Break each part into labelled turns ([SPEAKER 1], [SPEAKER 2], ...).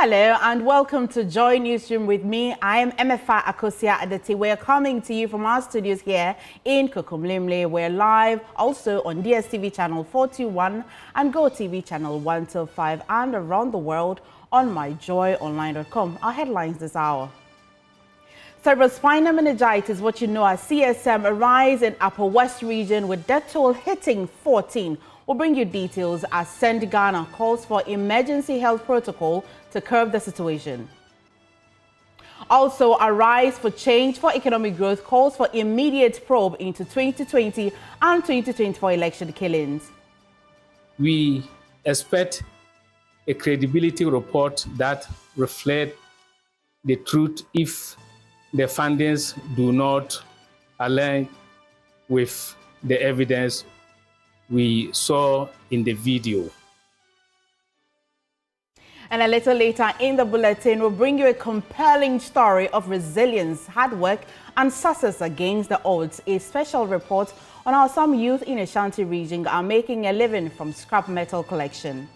[SPEAKER 1] Hello and welcome to Joy Newsroom with me. I am MFA Akosia Adeti. We're coming to you from our studios here in Kokomlemle. We're live also on DSTV channel 421 and GoTV channel 125 and around the world on myjoyonline.com. Our headlines this hour. Cerebrospinal meningitis, what you know as CSM, a rise in Upper West region with death toll hitting 14. We'll bring you details as Send Ghana calls for emergency health protocol to curb the situation. Also, a rise for change for economic growth calls for immediate probe into 2020 and 2024 election killings.
[SPEAKER 2] We expect a credibility report that reflects the truth if the findings do not align with the evidence we saw in the video.
[SPEAKER 1] And a little later in the bulletin, we'll bring you a compelling story of resilience, hard work, and success against the odds. A special report on how some youth in Ashanti region are making a living from scrap metal collection.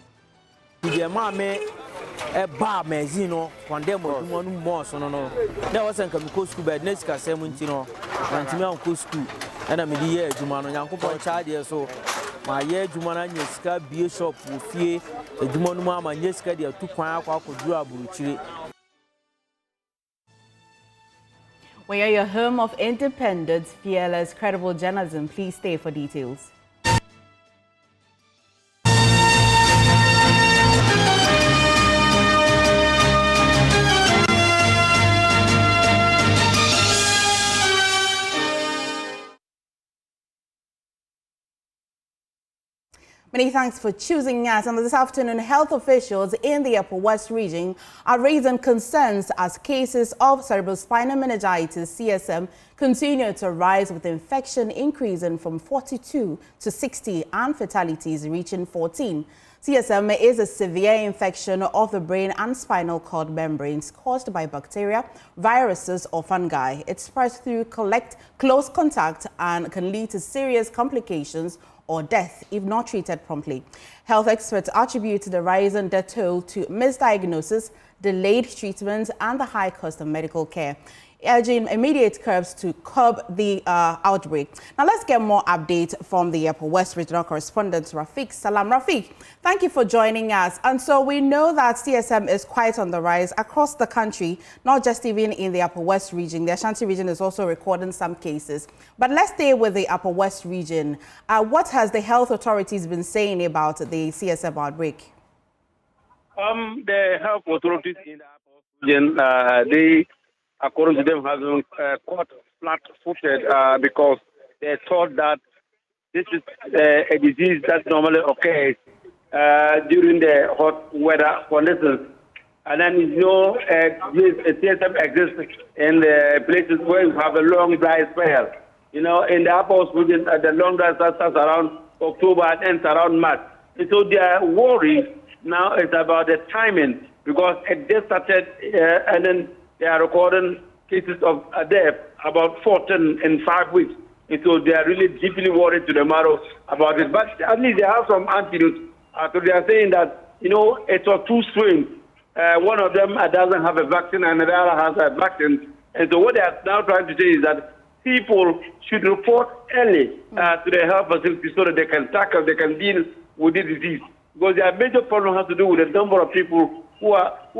[SPEAKER 3] My year Jumana Yeska be shop with fear, a Jumanuma, Yeska, they are 2 points.
[SPEAKER 1] We are your home of independence, fearless, credible journalism. Please stay for details. Many thanks for choosing us. And this afternoon, health officials in the Upper West region are raising concerns as cases of cerebrospinal meningitis, CSM, continue to rise with infection increasing from 42 to 60 and fatalities reaching 14. CSM is a severe infection of the brain and spinal cord membranes caused by bacteria, viruses, or fungi. It spreads through close contact and can lead to serious complications or death if not treated promptly. Health experts attribute the rise in death toll to misdiagnosis, delayed treatment, and the high cost of medical care, urging immediate curbs to curb the outbreak. Now let's get more updates from the Upper West regional correspondent Rafiq Salam. Rafiq, thank you for joining us. And so we know that CSM is quite on the rise across the country, not just even in the Upper West region. The Ashanti region is also recording some cases. But let's stay with the Upper West region. What has the health authorities been saying about the CSM outbreak?
[SPEAKER 4] The health authorities in the Upper West region, according to them, have been caught flat-footed because they thought that this is a disease that normally occurs during the hot weather conditions. And then, CSM exists in the places where you have a long dry spell. In the Upper West region, the long dry spell starts around October and ends around March. And so their worry now is about the timing because it just started and then they are recording cases of death, about 14 in 5 weeks. And so they are really deeply worried to the marrow about it. But at least they have some antidotes. So they are saying that, it's of 2 strains. One of them doesn't have a vaccine and the other has a vaccine. And so what they are now trying to say is that people should report early to the health facility so that they can tackle, they can deal with the disease. Because their major problem has to do with the number of people who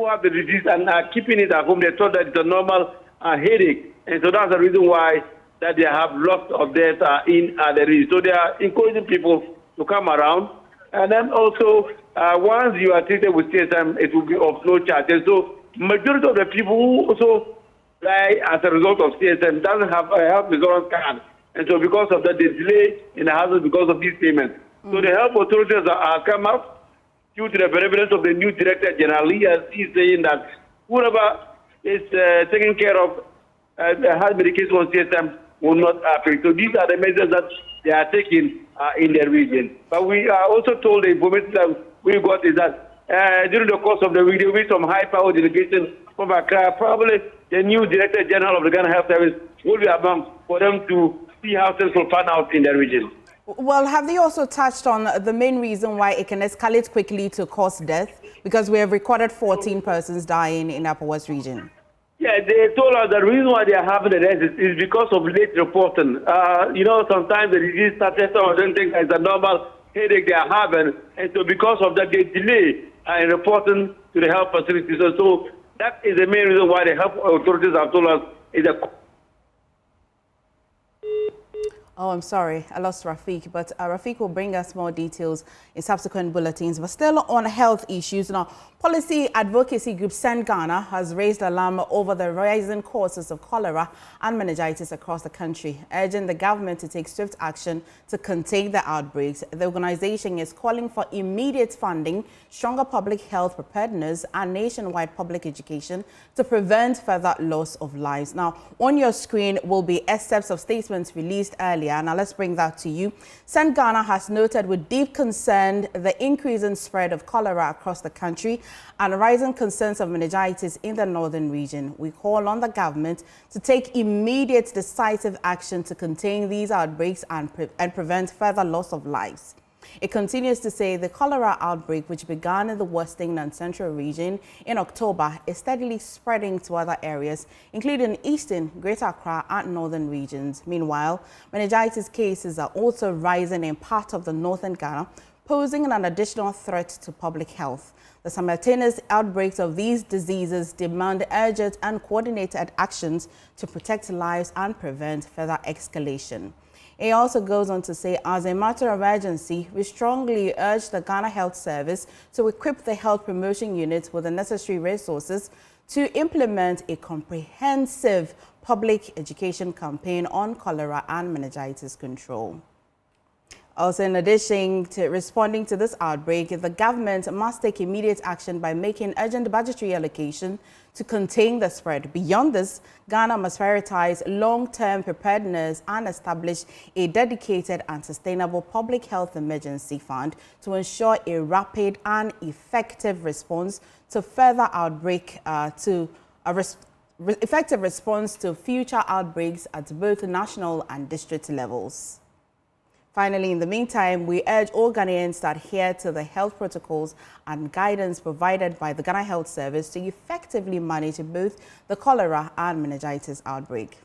[SPEAKER 4] have the disease and are keeping it at home. They thought that it's a normal headache. And so that's the reason why that they have lots of deaths in the region. So they are encouraging people to come around. And then also, once you are treated with CSM, it will be of no charge. And so majority of the people who also die as a result of CSM doesn't have a health insurance card. And so because of that, they delay in the housing because of these payments. So the health authorities are come up due to the benevolence of the new Director General. He is saying that whoever is taking care of has medication on CSM will not pay. So these are the measures that they are taking in the region. But we are also told the information that we got is that during the course of the week, there will be some high-power delegation from Accra. Probably the new Director General of the Ghana Health Service will be among for them to see how things will pan out in the region.
[SPEAKER 1] Well, have they also touched on the main reason why it can escalate quickly to cause death? Because we have recorded 14 persons dying in Upper West region.
[SPEAKER 4] Yeah, they told us the reason why they are having the death is because of late reporting. Sometimes the disease started, some of them think it's a normal headache they are having, and so because of that, they delay in reporting to the health facilities. So that is the main reason why the health authorities have told us is a...
[SPEAKER 1] Oh, I'm sorry, I lost Rafiq, but Rafiq will bring us more details in subsequent bulletins. But still on health issues now, policy advocacy group Send Ghana has raised alarm over the rising causes of cholera and meningitis across the country, urging the government to take swift action to contain the outbreaks. The organization is calling for immediate funding, stronger public health preparedness, and nationwide public education to prevent further loss of lives. Now, on your screen will be excerpts of statements released earlier. Now, let's bring that to you. Send Ghana has noted with deep concern the increasing spread of cholera across the country and rising concerns of meningitis in the northern region. We call on the government to take immediate decisive action to contain these outbreaks and prevent further loss of lives. It continues to say the cholera outbreak, which began in the western and central region in October, is steadily spreading to other areas, including eastern, Greater Accra, and northern regions. Meanwhile, meningitis cases are also rising in part of the northern Ghana, posing an additional threat to public health. The simultaneous outbreaks of these diseases demand urgent and coordinated actions to protect lives and prevent further escalation. It also goes on to say, as a matter of urgency, we strongly urge the Ghana Health Service to equip the health promotion units with the necessary resources to implement a comprehensive public education campaign on cholera and meningitis control. Also, in addition to responding to this outbreak, the government must take immediate action by making urgent budgetary allocation to contain the spread. Beyond this, Ghana must prioritize long-term preparedness and establish a dedicated and sustainable public health emergency fund to ensure a rapid and effective response to further outbreak, effective response to future outbreaks at both national and district levels. Finally, in the meantime, we urge all Ghanaians to adhere to the health protocols and guidance provided by the Ghana Health Service to effectively manage both the cholera and meningitis outbreak.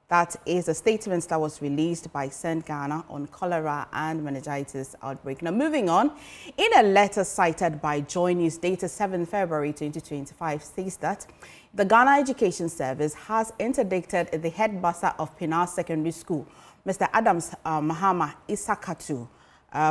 [SPEAKER 1] That is a statement that was released by Send Ghana on cholera and meningitis outbreak. Now, moving on, in a letter cited by Joy News dated 7 February 2025, states that the Ghana Education Service has interdicted the headmaster of Pinar Secondary School, Mr. Adams Mahama Isakatu,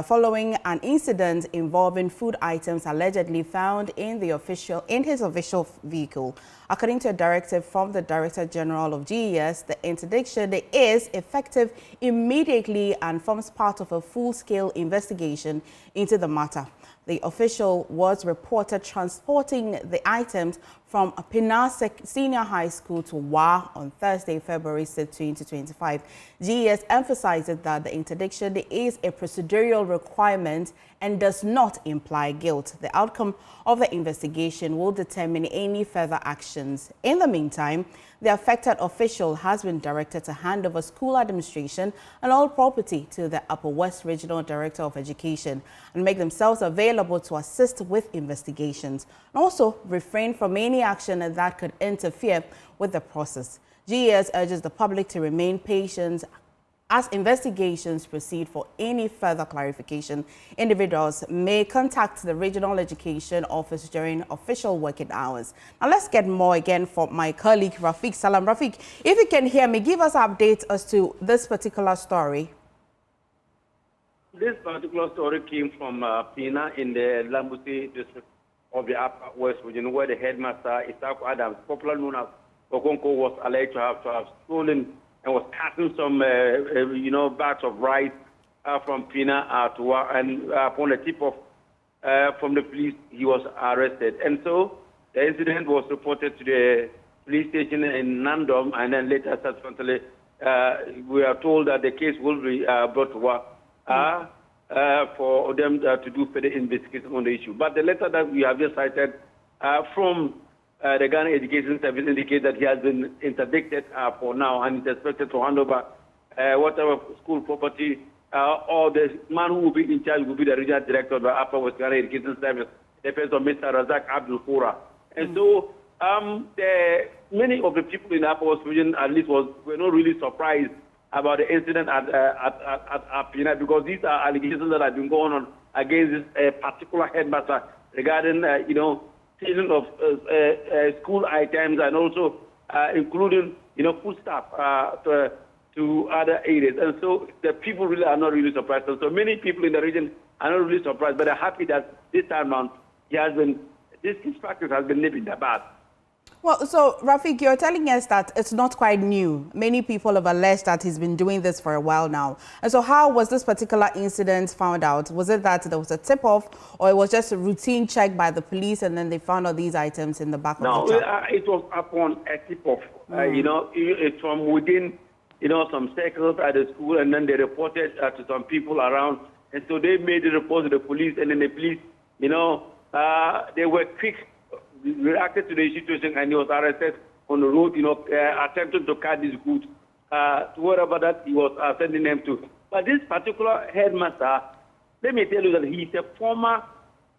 [SPEAKER 1] following an incident involving food items allegedly found in his official vehicle. According to a directive from the Director General of GES, the interdiction is effective immediately and forms part of a full-scale investigation into the matter. The official was reported transporting the items from Pinar Senior High School to WA on Thursday, February 6, 2025. GES emphasizes that the interdiction is a procedural requirement and does not imply guilt. The outcome of the investigation will determine any further actions. In the meantime, the affected official has been directed to hand over school administration and all property to the Upper West Regional Director of Education and make themselves available to assist with investigations and also refrain from any action that could interfere with the process. GES urges the public to remain patient as investigations proceed. For any further clarification, individuals may contact the Regional Education Office during official working hours. Now, let's get more again from my colleague, Rafiq. Salam, Rafiq. If you can hear me, give us updates as to this particular story.
[SPEAKER 4] This particular story came from Pina in the Lambusi district of the Upper West region, where the headmaster, Isaac Adams, popularly known as Okonko, was alleged to have stolen and was carting some, bags of rice from Pina to and upon a tip-off from the police, he was arrested. And so the incident was reported to the police station in Nandom, and then later, subsequently, we are told that the case will be brought to work for them to do further investigation on the issue. But the letter that we have just cited from the Ghana Education Service indicates that he has been interdicted for now and is expected to hand over whatever school property or the man who will be in charge will be the regional director of the Upper West Ghana Education Service, the person of Mr. Razak Abdul Fura. And so many of the people in the Upper West region at least were not really surprised about the incident at Pina, because these are allegations that have been going on against this particular headmaster regarding, stealing of school items and also including, food stuff to other areas. And so the people really are not really surprised. And so many people in the region are not really surprised, but are happy that this time around this practice has been nipped in the bud.
[SPEAKER 1] Well, so Rafik, you're telling us that it's not quite new. Many people have alleged that he's been doing this for a while now. And so how was this particular incident found out? Was it that there was a tip-off, or it was just a routine check by the police and then they found all these items in the back of the truck?
[SPEAKER 4] No, it was upon a tip-off. It's from within, some circles at the school, and then they reported to some people around. And so they made the report to the police, and then the police, they were quick, reacted to the situation, and he was arrested on the road, attempting to cut his goods to wherever that he was sending them to. But this particular headmaster, let me tell you that he is a former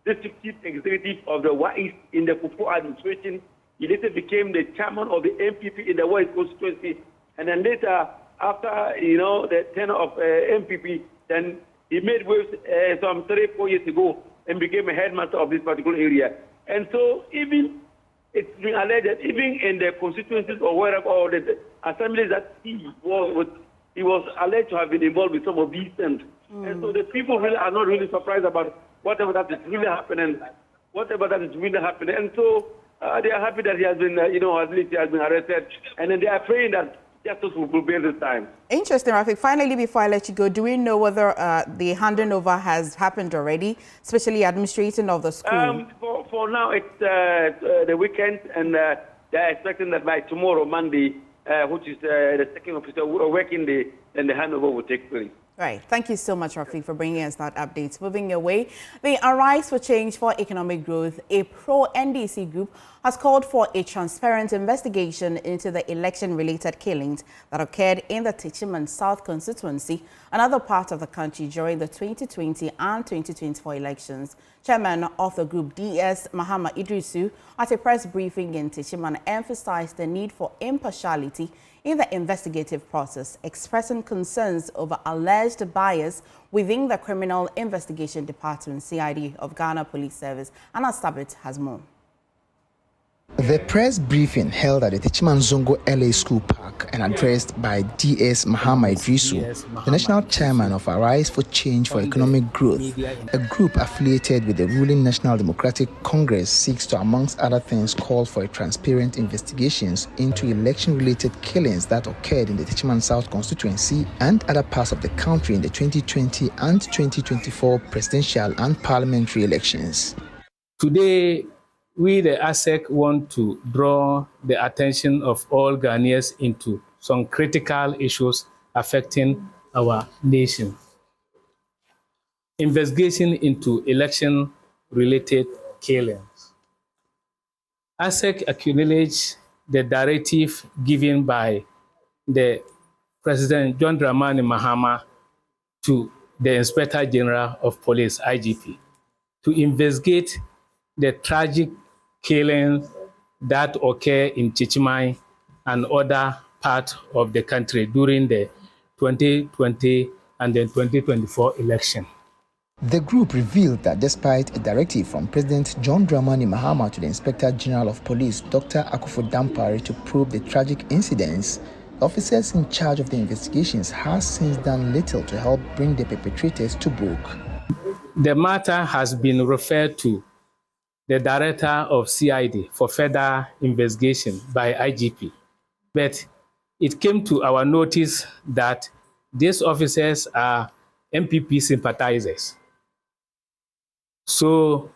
[SPEAKER 4] district chief executive of the West in the Kufu administration. He later became the chairman of the MPP in the West constituency, and then later, after the tenure of MPP, then he made waves some 3-4 years ago and became a headmaster of this particular area. And so even it's been alleged that even in the constituencies or wherever, or the assemblies that he was alleged to have been involved with some of these things. And so the people really are not really surprised about whatever that is really happening, And so they are happy that he has been, at least he has been arrested. And then they are praying that justice will prevail this time.
[SPEAKER 1] Interesting, Rafik. Finally, before I let you go, do we know whether the handing over has happened already, especially administration of the school?
[SPEAKER 4] For now, it's the weekend, and they're expecting that by tomorrow, Monday, which is the second officer working day, then the handover will take place.
[SPEAKER 1] Right. Thank you so much, Rafik, for bringing us that update. Moving away, the Arise for Change for Economic Growth, a pro-NDC group, has called for a transparent investigation into the election-related killings that occurred in the Techiman South constituency and other parts of the country during the 2020 and 2024 elections. Chairman of the group, DS Mahama Idrisu, at a press briefing in Techiman, emphasized the need for impartiality in the investigative process, expressing concerns over alleged bias within the Criminal Investigation Department, CID, of Ghana Police Service. And Astabit has more.
[SPEAKER 5] The press briefing held at the Techiman Zongo LA School Park and addressed by DS Mahama Idrisu, the national chairman of Arise for Change for Economic Growth, a group affiliated with the ruling National Democratic Congress, seeks to, amongst other things, call for a transparent investigations into election-related killings that occurred in the Techiman South constituency and other parts of the country in the 2020 and 2024 presidential and parliamentary elections.
[SPEAKER 2] Today, we, the ASEC, want to draw the attention of all Ghanaians into some critical issues affecting our nation. Investigation into election-related killings. ASEC acknowledges the directive given by the President John Dramani Mahama to the Inspector General of Police, IGP, to investigate the tragic killings that occur in Chichimai and other parts of the country during the 2020 and the 2024 election.
[SPEAKER 5] The group revealed that despite a directive from President John Dramani Mahama to the Inspector General of Police, Dr. Akufo Dampare, to probe the tragic incidents, officers in charge of the investigations have since done little to help bring the perpetrators to book.
[SPEAKER 2] The matter has been referred to the Director of CID for further investigation by IGP. But it came to our notice that these officers are MPP sympathizers. So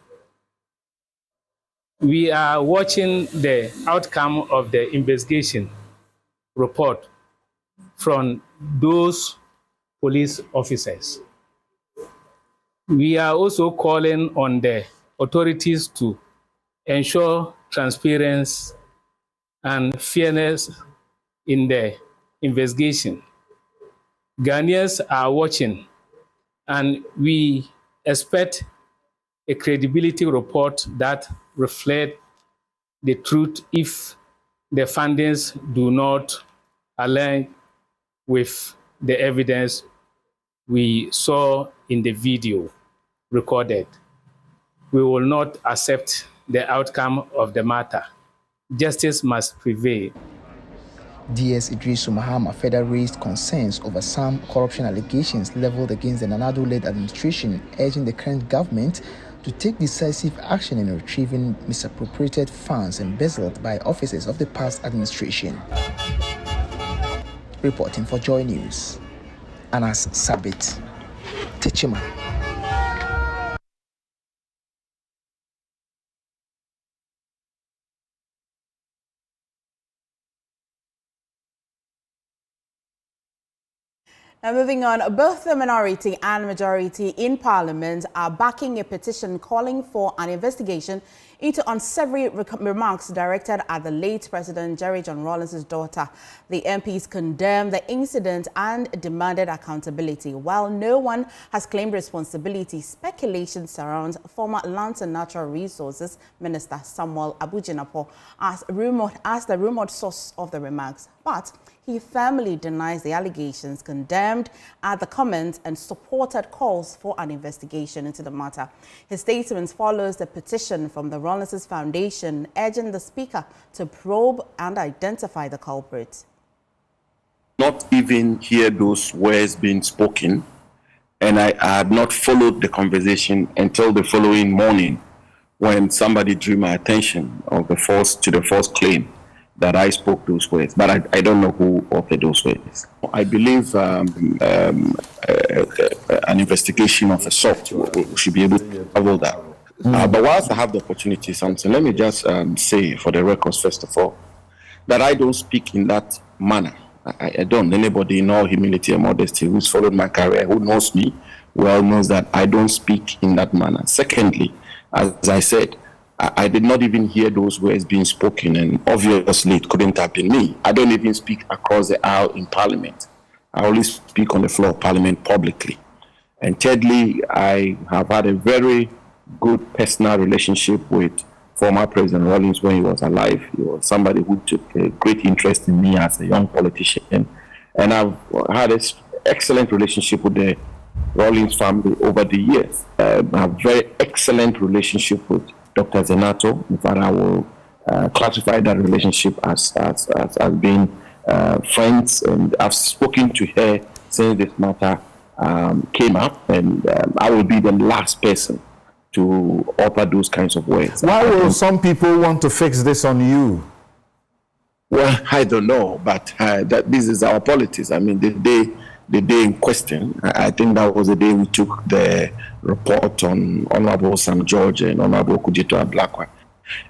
[SPEAKER 2] we are watching the outcome of the investigation report from those police officers. We are also calling on the authorities to ensure transparency and fairness in the investigation. Ghanaians are watching And we expect a credibility report that reflects the truth if the findings do not align with the evidence we saw in the video recorded. We will not accept the outcome of the matter. Justice must prevail.
[SPEAKER 5] DS Idrisu Mahama further raised concerns over some corruption allegations leveled against the Nanado-led administration, urging the current government to take decisive action in retrieving misappropriated funds embezzled by officers of the past administration. Reporting for Joy News, Anas Sabit, Techima.
[SPEAKER 1] Now moving on, both the minority and majority in Parliament are backing a petition calling for an investigation into unsavory remarks directed at the late President Jerry John Rawlings' daughter. The MPs condemned the incident and demanded accountability. While no one has claimed responsibility, speculation surrounds former Lands and Natural Resources Minister Samuel Abujinapo as the rumored source of the remarks. But he firmly denies the allegations, condemned at the comments, and supported calls for an investigation into the matter. His statement follows the petition from the Rawlings Foundation, urging the Speaker to probe and identify the culprit.
[SPEAKER 6] Not even hear those words being spoken, and I had not followed the conversation until the following morning when somebody drew my attention to the false claim that I spoke those words, but I don't know who authored those words. I believe an investigation of a sort should be able to cover that. But whilst I have the opportunity, something, let me just say for the records, first of all, that I don't speak in that manner. I don't. Anybody in all humility and modesty who's followed my career, who knows me, well knows that I don't speak in that manner. Secondly, as I said, I did not even hear those words being spoken, and obviously it couldn't have been me. I don't even speak across the aisle in Parliament. I only speak on the floor of Parliament publicly. And thirdly, I have had a very good personal relationship with former President Rawlings when he was alive. He was somebody who took a great interest in me as a young politician. And I've had an excellent relationship with the Rawlings family over the years. I have a very excellent relationship with Dr. Zenato. In fact, I will classify that relationship as being friends, and I've spoken to her since this matter came up, and I will be the last person to utter those kinds of words.
[SPEAKER 7] Why will some people want to fix this on you?
[SPEAKER 6] Well, I don't know, but that this is our politics. I mean, the day in question, I think that was the day we took the report on Honorable Sam George and Honorable Kudito Ablakwa.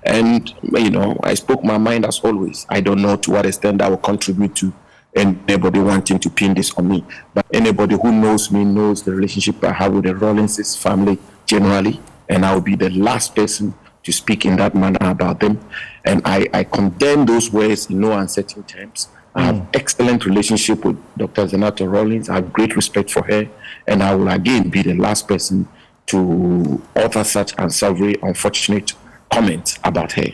[SPEAKER 6] And, you know, I spoke my mind as always. I don't know to what extent that will contribute to anybody wanting to pin this on me. But anybody who knows me knows the relationship I have with the Rawlings family generally, and I will be the last person to speak in that manner about them. And I condemn those words in no uncertain terms. I have excellent relationship with Dr. Zenato Rawlings. I have great respect for her, and I will again be the last person to utter such unsavory, unfortunate comments about her.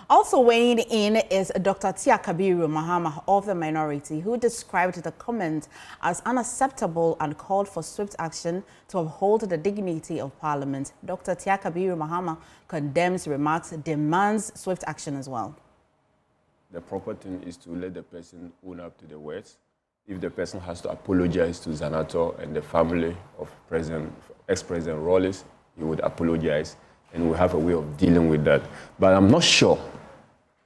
[SPEAKER 1] Also weighing in is Dr. Tia Kabiru Mahama of the minority, who described the comment as unacceptable and called for swift action to uphold the dignity of Parliament. Dr. Tia Kabiru Mahama condemns remarks, demands swift action as well.
[SPEAKER 8] The proper thing is to let the person own up to the words. If the person has to apologize to Zenato and the family of ex-President Rawlings, he would apologize, and we'll have a way of dealing with that. But I'm not sure,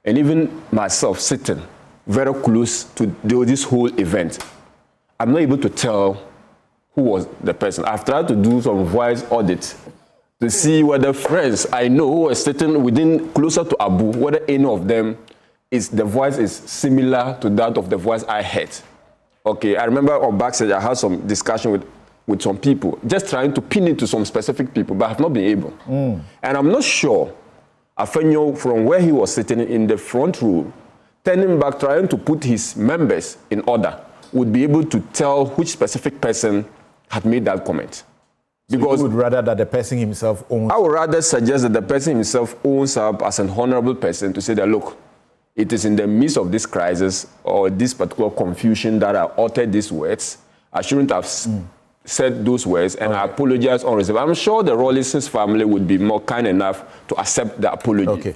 [SPEAKER 8] and even myself sitting very close to this whole event, I'm not able to tell who was the person. I've tried to do some voice audit to see whether friends I know who were sitting within closer to Abu, whether any of them the voice is similar to that of the voice I heard. Okay, I remember on backstage I had some discussion with some people, just trying to pin it to some specific people, but I have not been able. And I'm not sure Afenyo, from where he was sitting in the front row, turning back, trying to put his members in order, would be able to tell which specific person had made that comment.
[SPEAKER 7] Because you would rather that the person himself owns.
[SPEAKER 8] I would rather suggest that the person himself owns up as an honorable person to say that, look, it is in the midst of this crisis or this particular confusion that I uttered these words. I shouldn't have said those words, and I apologize on reserve. I'm sure the Rawlinson's family would be more kind enough to accept the apology.
[SPEAKER 7] Okay.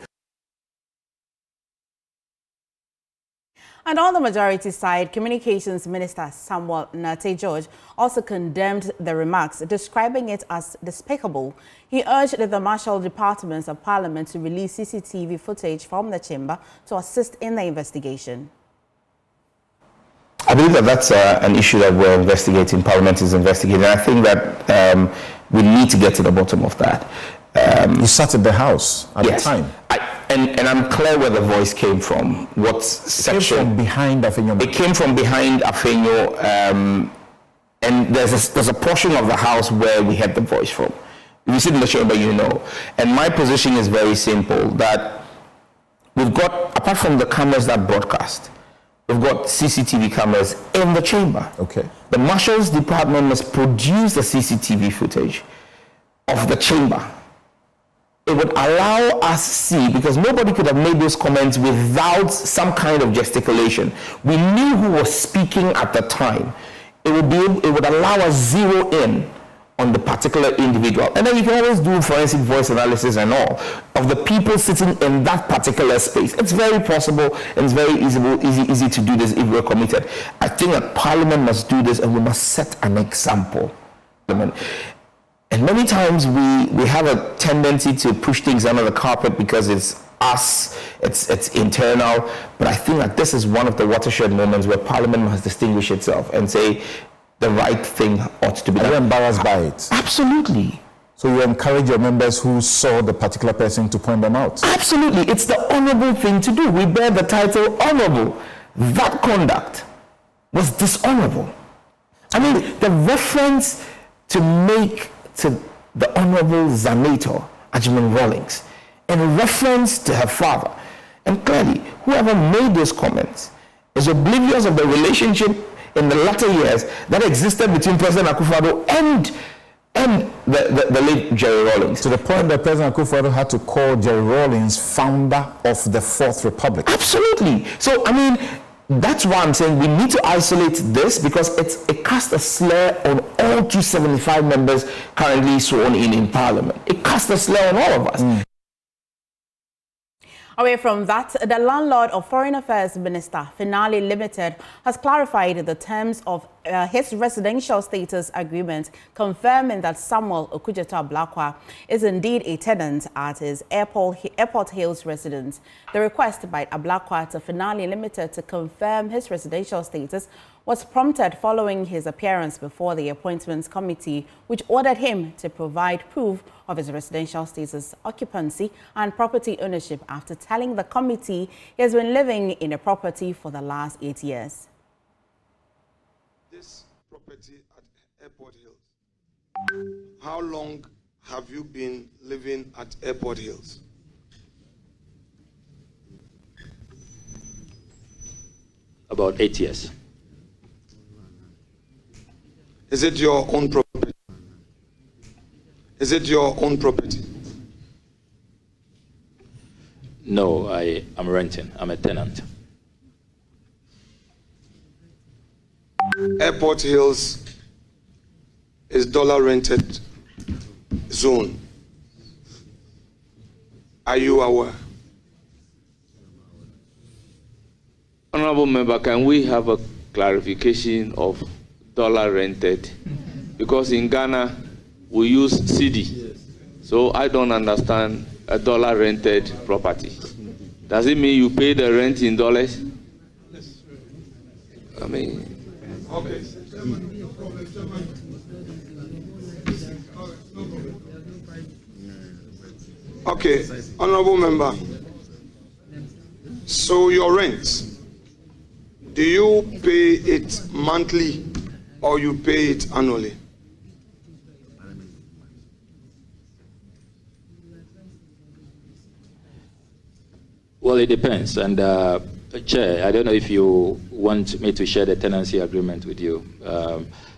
[SPEAKER 1] And on the majority side, Communications Minister Samuel Nate George also condemned the remarks, describing it as despicable. He urged the Marshal Departments of Parliament to release CCTV footage from the chamber to assist in the investigation.
[SPEAKER 9] I believe that that's an issue that we're investigating, Parliament is investigating. I think that we need to get to the bottom of that.
[SPEAKER 7] You sat at the House at the time.
[SPEAKER 9] And I'm clear where the voice came from. What section?
[SPEAKER 7] It came from behind Afenyo.
[SPEAKER 9] It came from behind Afenyo, and there's a portion of the House where we had the voice from. If you sit in the chamber, you know. And my position is very simple, that we've got, apart from the cameras that broadcast, we've got CCTV cameras in the chamber.
[SPEAKER 7] Okay.
[SPEAKER 9] The Marshal's Department must produce the CCTV footage of the chamber. It would allow us to see, because nobody could have made those comments without some kind of gesticulation. We knew who was speaking at the time. It would allow us zero in on the particular individual. And then you can always do forensic voice analysis and all of the people sitting in that particular space. It's very possible and it's very easy to do this if we're committed. I think that Parliament must do this, and we must set an example. And many times we have a tendency to push things under the carpet because it's us, it's internal. But I think that this is one of the watershed moments where Parliament must distinguish itself and say the right thing ought to be done.
[SPEAKER 7] Are you embarrassed by it?
[SPEAKER 9] Absolutely.
[SPEAKER 7] So you encourage your members who saw the particular person to point them out?
[SPEAKER 9] Absolutely. It's the honorable thing to do. We bear the title honorable. That conduct was dishonorable. I mean, the reference to make to the Honorable Zanator Ajman Rawlings in reference to her father. And clearly, whoever made those comments is oblivious of the relationship in the latter years that existed between President Akufo-Addo and the late Jerry Rawlings.
[SPEAKER 7] To the point that President Akufo-Addo had to call Jerry Rawlings founder of the Fourth Republic.
[SPEAKER 9] Absolutely. So, I mean, that's why I'm saying we need to isolate this, because it casts a slur on all 275 members currently sworn in Parliament. It casts a slur on all of us.
[SPEAKER 1] Away from that, the landlord of Foreign Affairs Minister, Finale Limited, has clarified the terms of his residential status agreement, confirming that Samuel Okudzeto-Ablakwa is indeed a tenant at his Airport Hills residence. The request by Ablakwa to Finale Limited to confirm his residential status was prompted following his appearance before the Appointments Committee, which ordered him to provide proof of his residential status, occupancy, and property ownership after telling the committee he has been living in a property for the last 8 years.
[SPEAKER 10] This property at Airport Hills, how long have you been living at Airport Hills?
[SPEAKER 11] About 8 years.
[SPEAKER 10] Is it your own property? Is it your own property?
[SPEAKER 11] No, I am renting. I'm a tenant.
[SPEAKER 10] Airport Hills is dollar rented zone. Are you aware?
[SPEAKER 12] Honorable Member, can we have a clarification of dollar rented? Because in Ghana we use CD, so I don't understand a dollar rented property. Does it mean you pay the rent in dollars? I mean,
[SPEAKER 10] okay. Okay, Honorable Member. So your rent, do you pay it monthly or you pay it annually?
[SPEAKER 11] Well, it depends, and Chair, I don't know if you want me to share the tenancy agreement with you,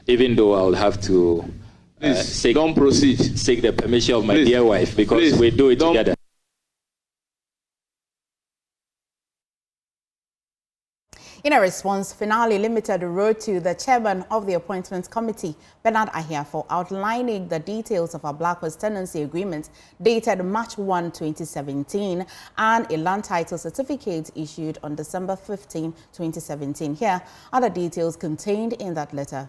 [SPEAKER 11] even though I'll have to
[SPEAKER 12] don't proceed.
[SPEAKER 11] Seek the permission of my dear wife, because we do it together.
[SPEAKER 1] In a response, Finale Limited wrote to the chairman of the Appointments Committee, Bernard Ahiafo, outlining the details of our Blackwest tenancy agreement dated March 1, 2017, and a land title certificate issued on December 15, 2017. Here are the details contained in that letter.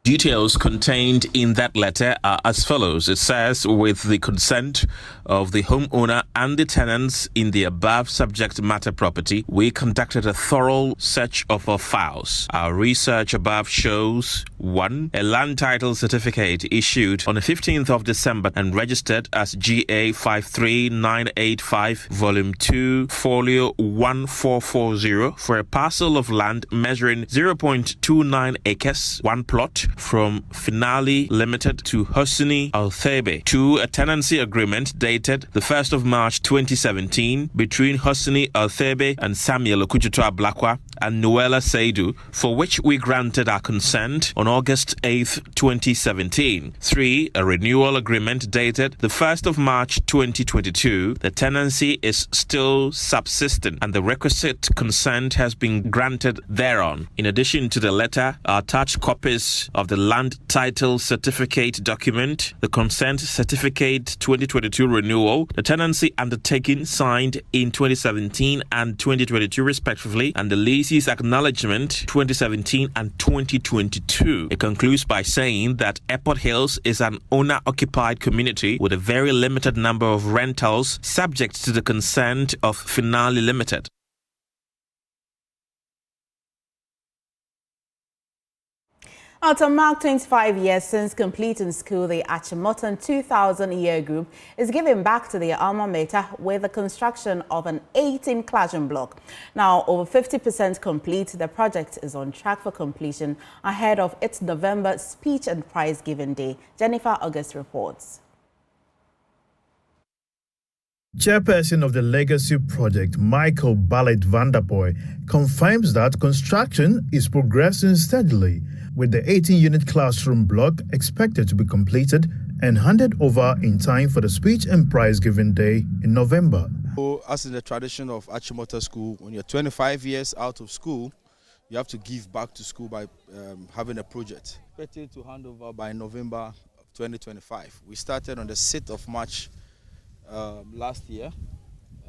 [SPEAKER 13] Details contained in that letter are as follows. It says, with the consent of the homeowner and the tenants in the above subject matter property, we conducted a thorough search of our files. Our research above shows 1. A land title certificate issued on the 15th of December and registered as GA 53985, Volume 2, Folio 1440 for a parcel of land measuring 0.29 acres, one plot, from Finale Limited to Hosni Al-Thebe. 2. A tenancy agreement dated the 1st of March 2017 between Hosni Al-Thebe and Samuel Okujuto Ablakwa and Noella Seidu, for which we granted our consent on August 8, 2017. 3. A renewal agreement dated the 1st of March 2022. The tenancy is still subsistent and the requisite consent has been granted thereon. In addition to the letter, are attached copies of the land title certificate document, the consent certificate 2022 renewal, the tenancy undertaking signed in 2017 and 2022 respectively, and the leases acknowledgement 2017 and 2022. It concludes by saying that Airport Hills is an owner-occupied community with a very limited number of rentals subject to the consent of Finale Limited.
[SPEAKER 1] To mark 25 years since completing school, the Achimota 2000 year group is giving back to their alma mater with the construction of an 18 classroom block. Now, over 50% complete, the project is on track for completion ahead of its November speech and prize giving day. Jennifer August reports.
[SPEAKER 14] Chairperson of the Legacy Project, Michael Ballet Vanderpoy, confirms that construction is progressing steadily, with the 18-unit classroom block expected to be completed and handed over in time for the speech and prize giving day in November.
[SPEAKER 15] As in the tradition of Achimota School, when you're 25 years out of school, you have to give back to school by having a project. Expected to hand over by November of 2025. We started on the 6th of March last year,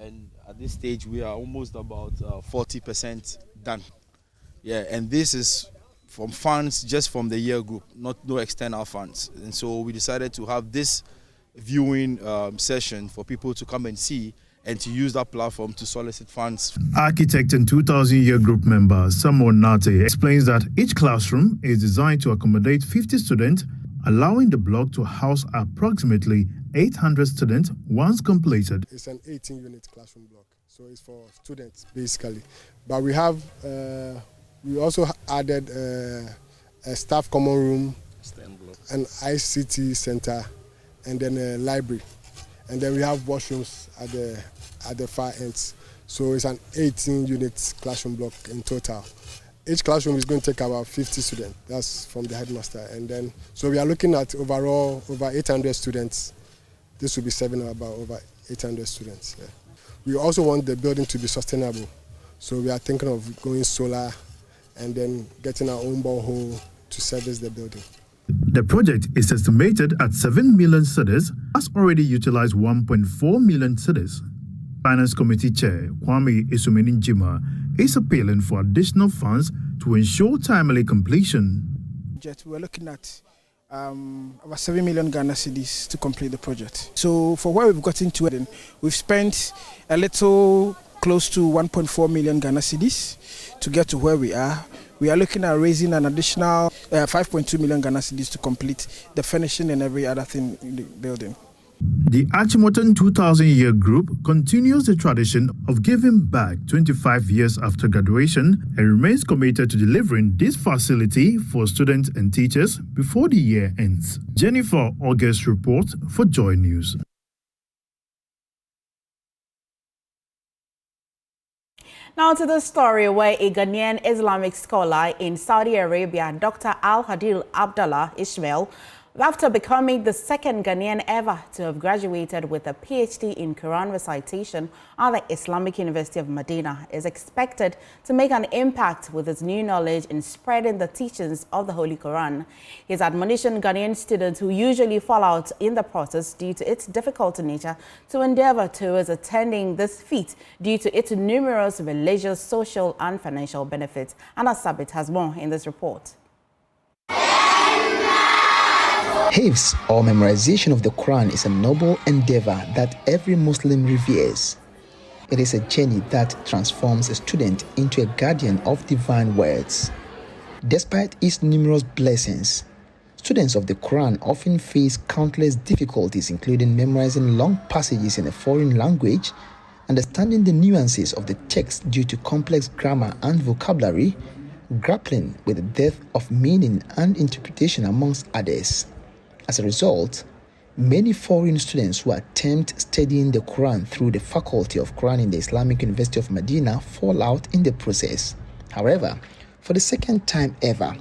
[SPEAKER 15] and at this stage we are almost about 40% done. Yeah, and this is from funds just from the year group, no external funds. And so we decided to have this viewing session for people to come and see and to use that platform to solicit funds.
[SPEAKER 14] Architect and 2000 year group member Samuel Nate explains that each classroom is designed to accommodate 50 students, allowing the block to house approximately 800 students once completed.
[SPEAKER 16] It's an 18-unit classroom block, so it's for students basically. But we have, we also added a staff common room, an ICT center, and then a library. And then we have washrooms at the far ends. So it's an 18-unit classroom block in total. Each classroom is going to take about 50 students. That's from the headmaster. And then, so we are looking at overall over 800 students. This will be serving about over 800 students. Yeah. We also want the building to be sustainable. So we are thinking of going solar and then getting our own borehole to service the building.
[SPEAKER 14] The project is estimated at 7 million cedis, has already utilized 1.4 million cedis. Finance Committee Chair Kwame Isumeninjima is appealing for additional funds to ensure timely completion.
[SPEAKER 17] We're looking at about 7 million Ghana cedis to complete the project. So for where we've gotten to, we've spent a little close to 1.4 million Ghana cedis to get to where we are. We are looking at raising an additional 5.2 million Ghana cedis to complete the finishing and every other thing in the building.
[SPEAKER 14] The Achimota 2000 year group continues the tradition of giving back 25 years after graduation and remains committed to delivering this facility for students and teachers before the year ends. Jennifer August reports for Joy News.
[SPEAKER 1] Now to the story where a Ghanaian Islamic scholar in Saudi Arabia, Dr. Al-Hadil Abdallah Ismail, after becoming the second Ghanaian ever to have graduated with a PhD in Quran recitation at the Islamic University of Medina, is expected to make an impact with his new knowledge in spreading the teachings of the Holy Quran. His admonition Ghanaian students who usually fall out in the process due to its difficult nature to endeavor towards attending this feat due to its numerous religious, social and financial benefits. Anna Sabit has more in this report.
[SPEAKER 5] Hifz, or memorization of the Quran, is a noble endeavor that every Muslim reveres. It is a journey that transforms a student into a guardian of divine words. Despite its numerous blessings, students of the Quran often face countless difficulties, including memorizing long passages in a foreign language, understanding the nuances of the text due to complex grammar and vocabulary, grappling with the depth of meaning and interpretation, amongst others. As a result, many foreign students who attempt studying the Quran through the Faculty of Quran in the Islamic University of Medina fall out in the process. However, for the second time ever,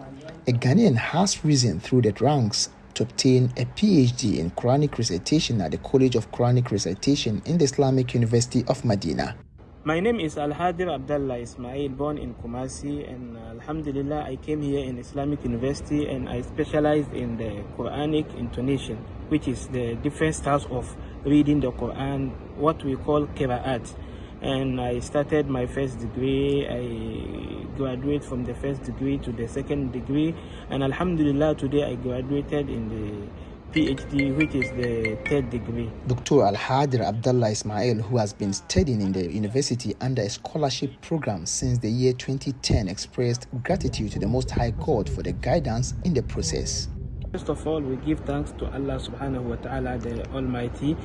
[SPEAKER 5] a Ghanaian has risen through the ranks to obtain a PhD in Quranic recitation at the College of Quranic Recitation in the Islamic University of Medina.
[SPEAKER 18] My name is Al-Hadir Abdallah Ismail, born in Kumasi, and Alhamdulillah, I came here in Islamic University and I specialized in the Quranic intonation, which is the different styles of reading the Quran, what we call Qira'at. And I started my first degree. I graduated from the first degree to the second degree, and Alhamdulillah, today I graduated in the PhD, which is the third degree.
[SPEAKER 5] Dr. Al-Hadir Abdallah Ismail, who has been studying in the university under a scholarship program since the year 2010, expressed gratitude to the Most High God for the guidance in the process.
[SPEAKER 18] First of all, we give thanks to Allah subhanahu wa ta'ala, the Almighty,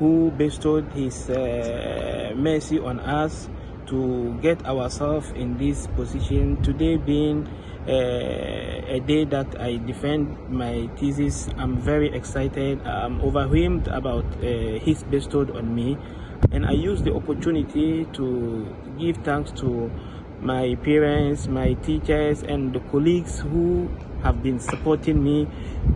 [SPEAKER 18] who bestowed His mercy on us to get ourselves in this position. Today being a day that I defend my thesis, I'm very excited. I'm overwhelmed about His bestowed on me, and I use the opportunity to give thanks to my parents, my teachers, and the colleagues who have been supporting me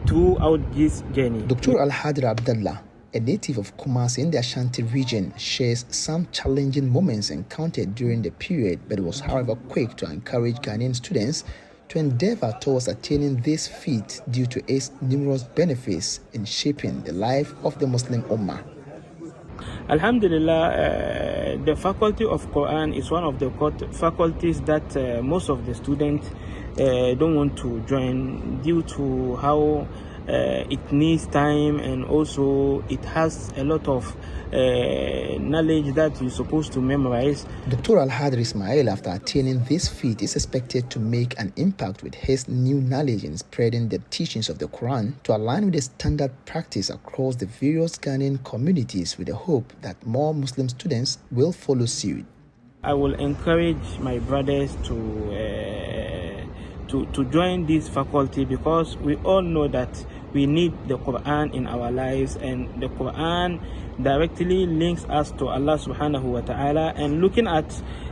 [SPEAKER 18] throughout this journey.
[SPEAKER 5] Dr. Al-Hadir Abdallah, a native of Kumasi in the Ashanti region, shares some challenging moments encountered during the period, but was however quick to encourage Ghanaian students to endeavor towards attaining this feat due to its numerous benefits in shaping the life of the Muslim Ummah.
[SPEAKER 18] Alhamdulillah, the Faculty of Quran is one of the faculties that most of the students don't want to join due to how it needs time, and also it has a lot of knowledge that you're supposed to memorize.
[SPEAKER 5] Dr. Al-Hadir Ismail, after attaining this feat, is expected to make an impact with his new knowledge in spreading the teachings of the Quran to align with the standard practice across the various Ghanaian communities, with the hope that more Muslim students will follow suit.
[SPEAKER 18] I will encourage my brothers to join this faculty, because we all know that we need the Quran in our lives, and the Quran directly links us to Allah subhanahu wa ta'ala. And looking at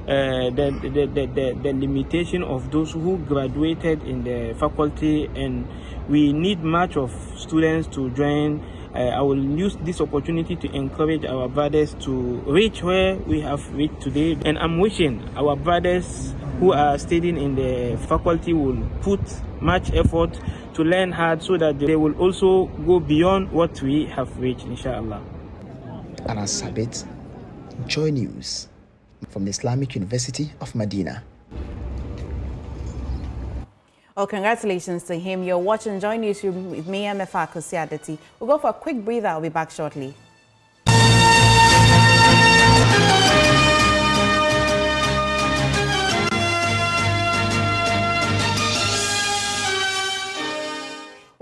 [SPEAKER 18] the limitation of those who graduated in the faculty, and we need much of students to join, I will use this opportunity to encourage our brothers to reach where we have reached today. And I'm wishing our brothers who are studying in the faculty will put much effort to learn hard, so that they will also go beyond what we have reached, inshallah.
[SPEAKER 5] Anna Sabit, Joy News, from the Islamic University of Medina.
[SPEAKER 1] Oh, congratulations to him. You're watching Joy News with me, Mefa Kosiadati. We'll go for a quick breather. I'll be back shortly.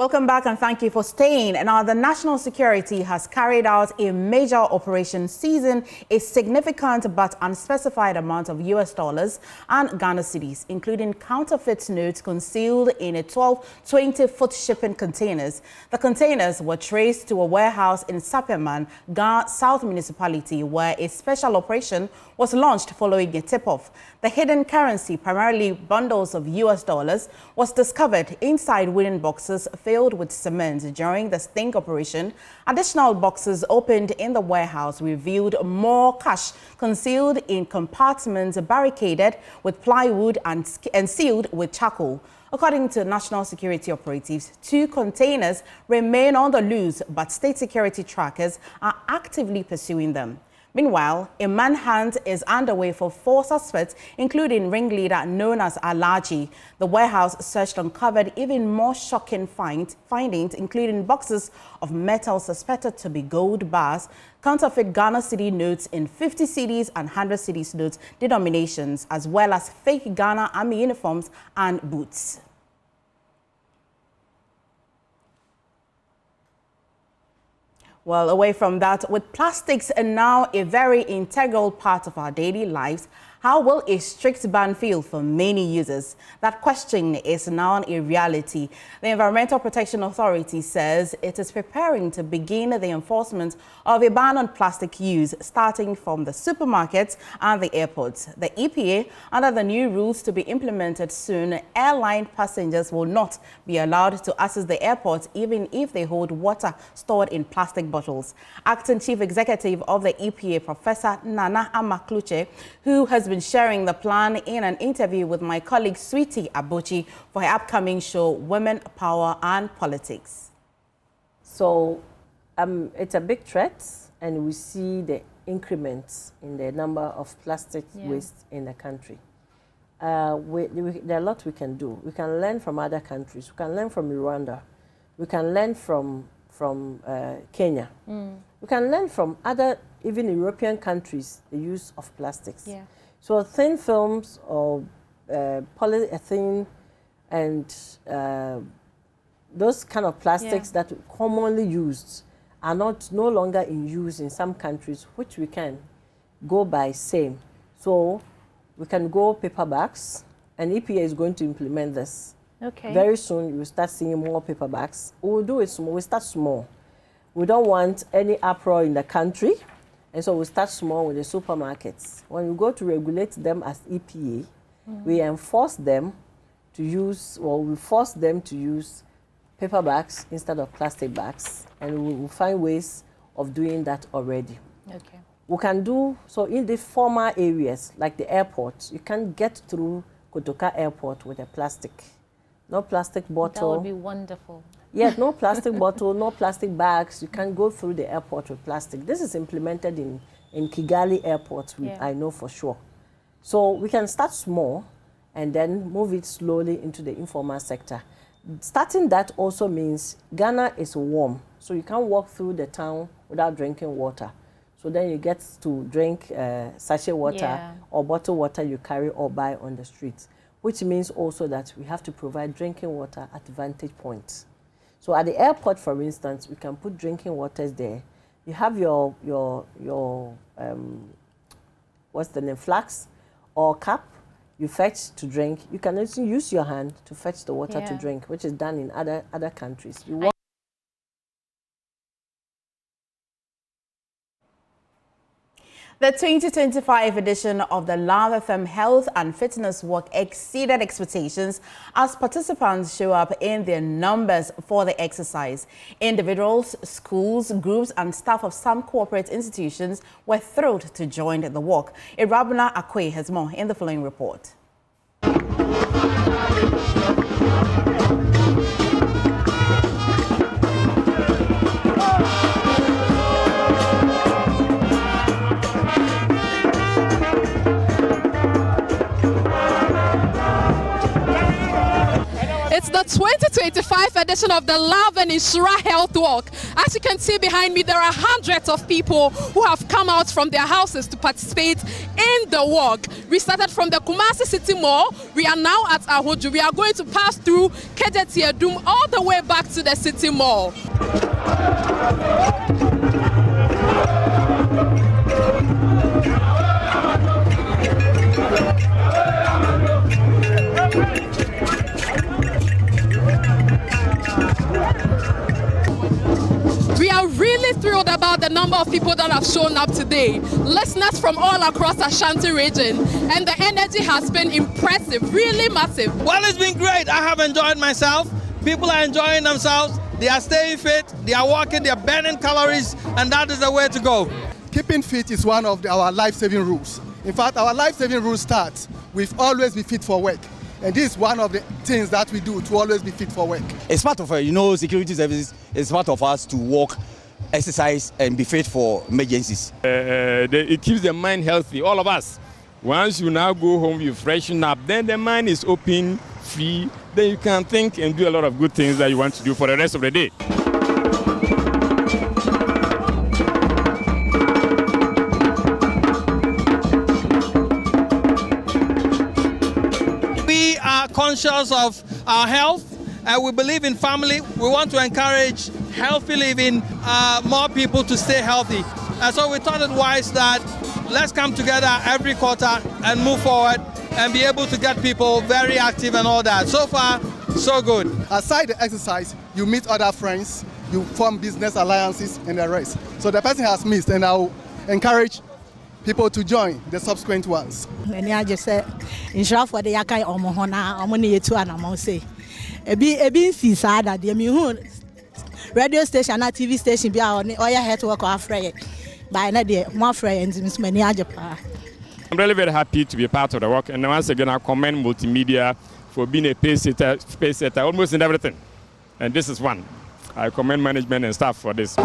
[SPEAKER 1] Welcome back and thank you for staying. Now, the national security has carried out a major operation seizing a significant but unspecified amount of US dollars and Ghana cedis, including counterfeit notes concealed in a 20-foot shipping containers. The containers were traced to a warehouse in Sapeman, Ghana South Municipality, where a special operation was launched following a tip-off. The hidden currency, primarily bundles of US dollars, was discovered inside wooden boxes filled with cement during the sting operation. Additional boxes opened in the warehouse revealed more cash concealed in compartments barricaded with plywood and sealed with charcoal. According to national security operatives, 2 containers remain on the loose, but state security trackers are actively pursuing them. Meanwhile, a manhunt is underway for 4 suspects, including ringleader known as Alaji. The warehouse search uncovered even more shocking findings, including boxes of metal suspected to be gold bars, counterfeit Ghana cedi notes in 50 cedis and 100 cedis notes denominations, as well as fake Ghana Army uniforms and boots. Well, away from that, with plastics now a very integral part of our daily lives, how will a strict ban feel for many users? That question is now a reality. The Environmental Protection Authority says it is preparing to begin the enforcement of a ban on plastic use, starting from the supermarkets and the airports. The EPA, under the new rules to be implemented soon, airline passengers will not be allowed to access the airports even if they hold water stored in plastic bottles. Acting Chief Executive of the EPA, Professor Nana Amakluche, who has been sharing the plan in an interview with my colleague Sweetie Abuchi for her upcoming show, Women, Power and Politics.
[SPEAKER 19] So it's a big threat, and we see the increments in the number of plastic waste in the country. There are a lot we can do. We can learn from other countries. We can learn from Rwanda. We can learn from Kenya. We can learn from other, even European countries, the use of plastics. Yeah. So thin films or polyethylene and those kind of plastics that commonly used are no longer in use in some countries, which we can go by same. So we can go paper bags, and EPA is going to implement this. Okay. Very soon you will start seeing more paper bags. We'll do it small. We'll start small. We don't want any uproar in the country. And so we start small with the supermarkets. When we go to regulate them as EPA, we enforce them to use, or we force them to use paper bags instead of plastic bags. And we will find ways of doing that already. Okay. We can do, so in the former areas, like the airport, you can get through Kotoka Airport with a plastic. No plastic bottle.
[SPEAKER 20] That would be wonderful.
[SPEAKER 19] Yes, no plastic bottle, no plastic bags. You can't go through the airport with plastic. This is implemented in Kigali Airport, I know for sure. So we can start small and then move it slowly into the informal sector. Starting that also means Ghana is warm, so you can't walk through the town without drinking water. So then you get to drink sachet water or bottled water you carry or buy on the streets, which means also that we have to provide drinking water at vantage points. So at the airport, for instance, we can put drinking waters there. You have your what's the name, flask or cup, you fetch to drink. You can also use your hand to fetch the water to drink, which is done in other countries.
[SPEAKER 1] The 2025 edition of the Love FM Health and Fitness Walk exceeded expectations as participants show up in their numbers for the exercise. Individuals, schools, groups and staff of some corporate institutions were thrilled to join the walk. Irabuna Akwe has more in the following report.
[SPEAKER 21] It's the
[SPEAKER 20] 2025 edition of the Love and Insura Health Walk. As you can see behind me, there are hundreds of people who have come out from their houses to participate in the walk. We started from the Kumasi City Mall. We are now at Ahoju. We are going to pass through Kejeti Edum all the way back to the City Mall. We are really thrilled about the number of people that have shown up today. Listeners from all across Ashanti region, and the energy has been impressive, really massive.
[SPEAKER 21] Well, it's been great. I have enjoyed myself. People are enjoying themselves. They are staying fit. They are walking. They are burning calories, and that is the way to go.
[SPEAKER 22] Keeping fit is one of our life-saving rules. In fact, our life-saving rule starts with always be fit for work. And this is one of the things that we do to always be fit for work.
[SPEAKER 23] It's part of, security services. It's part of us to walk, exercise, and be fit for emergencies.
[SPEAKER 24] It keeps the mind healthy, all of us. Once you now go home, you freshen up, then the mind is open, free, then you can think and do a lot of good things that you want to do for the rest of the day.
[SPEAKER 21] Conscious of our health, and we believe in family. We want to encourage healthy living, more people to stay healthy. And so we thought it wise that let's come together every quarter and move forward and be able to get people very active and all that. So far, so good.
[SPEAKER 22] Aside the exercise, you meet other friends, you form business alliances and the rest. So the person has missed, and I'll encourage people to join the subsequent ones.
[SPEAKER 25] And I just said, inshallah for the yakai omohona, omoni yetu anamose. Ebi si sada de mi hu radio station na TV station bia on oya health work afre. By na de mo afre and many ajepa.
[SPEAKER 24] I'm really very happy to be a part of the work, and once again I commend multimedia for being a pace setter almost in everything. And this is one. I commend management and staff for this.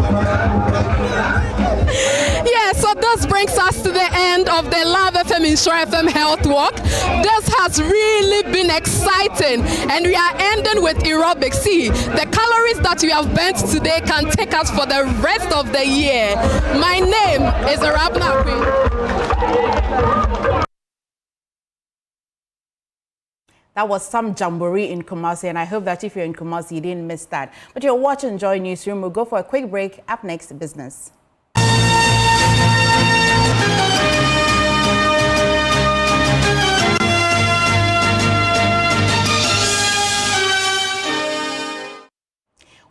[SPEAKER 20] Yeah, so this brings us to the end of the Love FM Insura FM Health Walk. This has really been exciting, and we are ending with aerobics. See, the calories that we have burnt today can take us for the rest of the year. My name is Arabna Queen.
[SPEAKER 1] That was some jamboree in Kumasi, and I hope that if you're in Kumasi, you didn't miss that. But you're watching Joy Newsroom. We'll go for a quick break. Up next, business.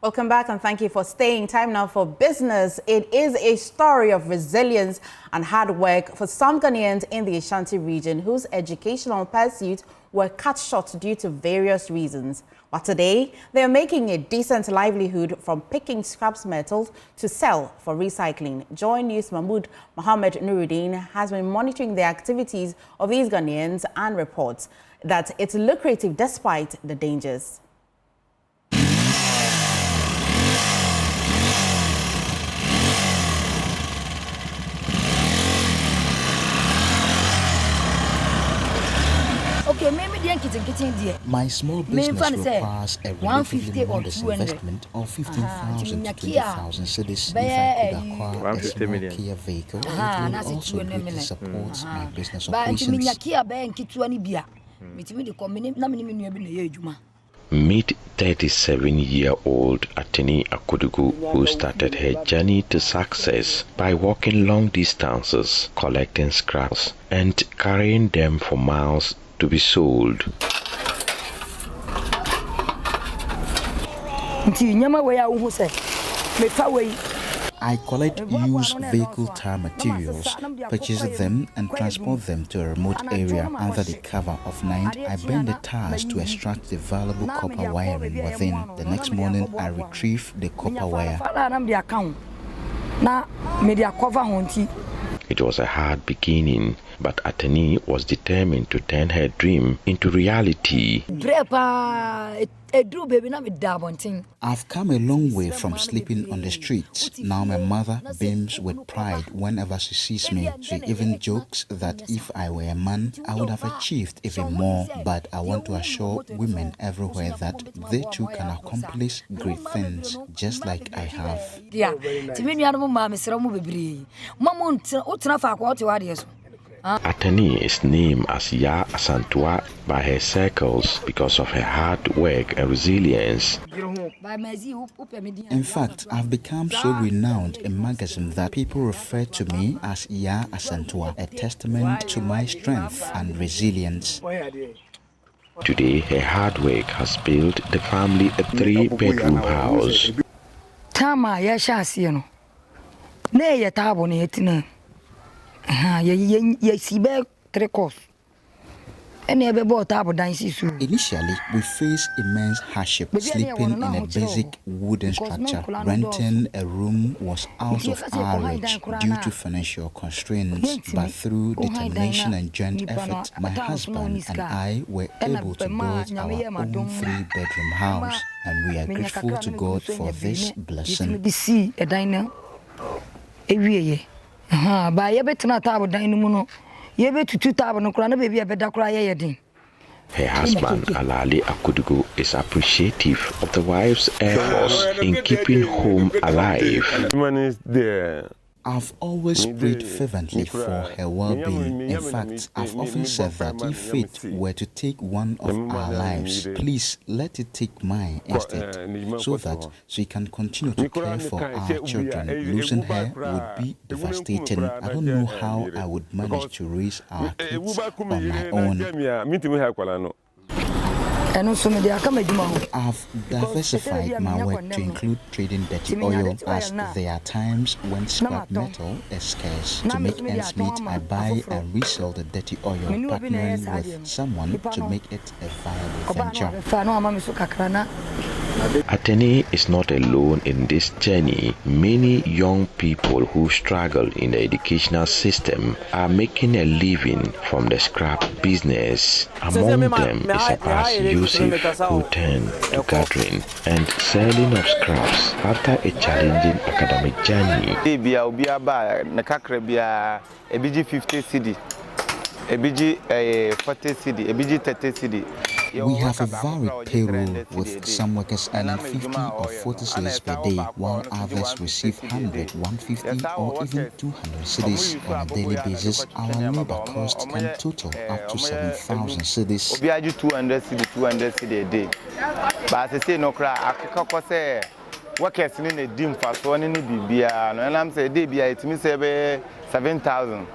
[SPEAKER 1] Welcome back, and thank you for staying. Time now for business. It is a story of resilience and hard work for some Ghanaians in the Ashanti region whose educational pursuits were cut short due to various reasons. But today, they are making a decent livelihood from picking scrap metals to sell for recycling. Joy News Mahmoud Mohammed Nuruddin has been monitoring the activities of these Ghanaians and reports that it's lucrative despite the dangers.
[SPEAKER 26] My small business requires a relatively modest investment of 15,000 to 20,000 cedis if I could acquire a small Kia vehicle. It will also greatly support my business operations.
[SPEAKER 27] Meet 37-year-old Ateni Akudugu, who started her journey to success by walking long distances, collecting scraps, and carrying them for miles to be sold.
[SPEAKER 26] I collect used vehicle tire materials, purchase them and transport them to a remote area under the cover of night. I burn the tires to extract the valuable copper wiring within. The next morning I retrieve the copper wire.
[SPEAKER 27] It was a hard beginning, but Ateni was determined to turn her dream into reality.
[SPEAKER 26] I've come a long way from sleeping on the streets. Now my mother beams with pride whenever she sees me. She even jokes that if I were a man, I would have achieved even more. But I want to assure women everywhere that they too can accomplish great things, just like I have.
[SPEAKER 27] Atani is named as Ya Asantewaa by her circles because of her hard work and resilience.
[SPEAKER 26] In fact, I've become so renowned in magazines that people refer to me as Ya Asantewaa, a testament to my strength and resilience.
[SPEAKER 27] Today, her hard work has built the family a 3-bedroom house.
[SPEAKER 26] Initially, we faced immense hardship, sleeping in a basic wooden structure. Renting a room was out of our reach due to financial constraints. But through determination and joint effort, my husband and I were able to build our own 3-bedroom house, and we are grateful to God for this blessing.
[SPEAKER 27] Her husband, Alali Akudugu, is appreciative of the wife's efforts in keeping home alive.
[SPEAKER 26] I've always prayed fervently for her well-being. In fact, I've often said that if fate were to take one of our lives, please let it take mine instead, so that she can continue to care for our children. Losing her would be devastating. I don't know how I would manage to raise our kids on my own. I've diversified my work to include trading dirty oil, as there are times when scrap metal is scarce. To make ends meet, I buy and resell the dirty oil, partnering with someone to make it a viable venture.
[SPEAKER 27] Ateni is not alone in this journey. Many young people who struggle in the educational system are making a living from the scrap business. Among them is Abbas Yusuf, who turned to gathering and selling of scraps after a challenging academic journey.
[SPEAKER 26] We have a varied payroll, with some workers earning 50 or 40 cedis per day, while others receive 100, 150 or even 200 cedis. On a daily basis, our labor cost can total up to 7,000 cedis.
[SPEAKER 2] 200 cedis a day. But I say no cry, I say workers in a dim fast one in the BBA, and I'm saying DBA, it means 7,000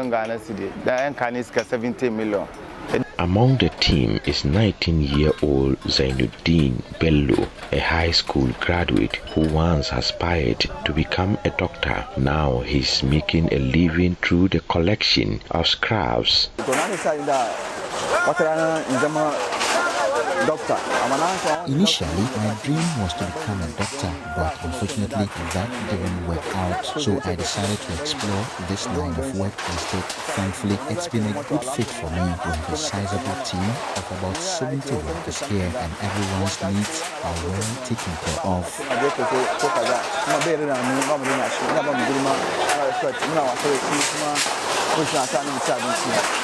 [SPEAKER 2] Ghana cedi. Then can is 70 million.
[SPEAKER 27] Among the team is 19-year-old Zainuddin Bello, a high school graduate who once aspired to become a doctor. Now he's making a living through the collection of scraps.
[SPEAKER 26] Initially, my dream was to become a doctor, but unfortunately that didn't work out, so I decided to explore this line of work instead. Thankfully, it's been a good fit for me. We have a sizable team of about 70 workers here, and everyone's needs are well taken care of.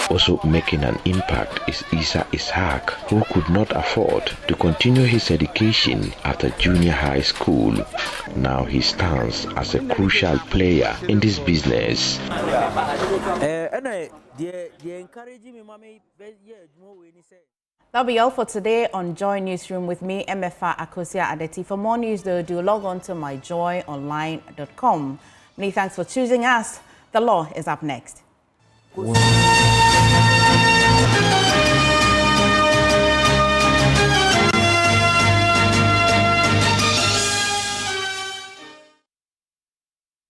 [SPEAKER 27] Also making an impact is Isa Ishaq, who could not afford to continue his education after junior high school. Now he stands as a crucial player in this business.
[SPEAKER 1] That'll be all for today on Joy Newsroom with me, MFA Akosia Adeti. For more news, though, do log on to myjoyonline.com. Many thanks for choosing us. The law is up next.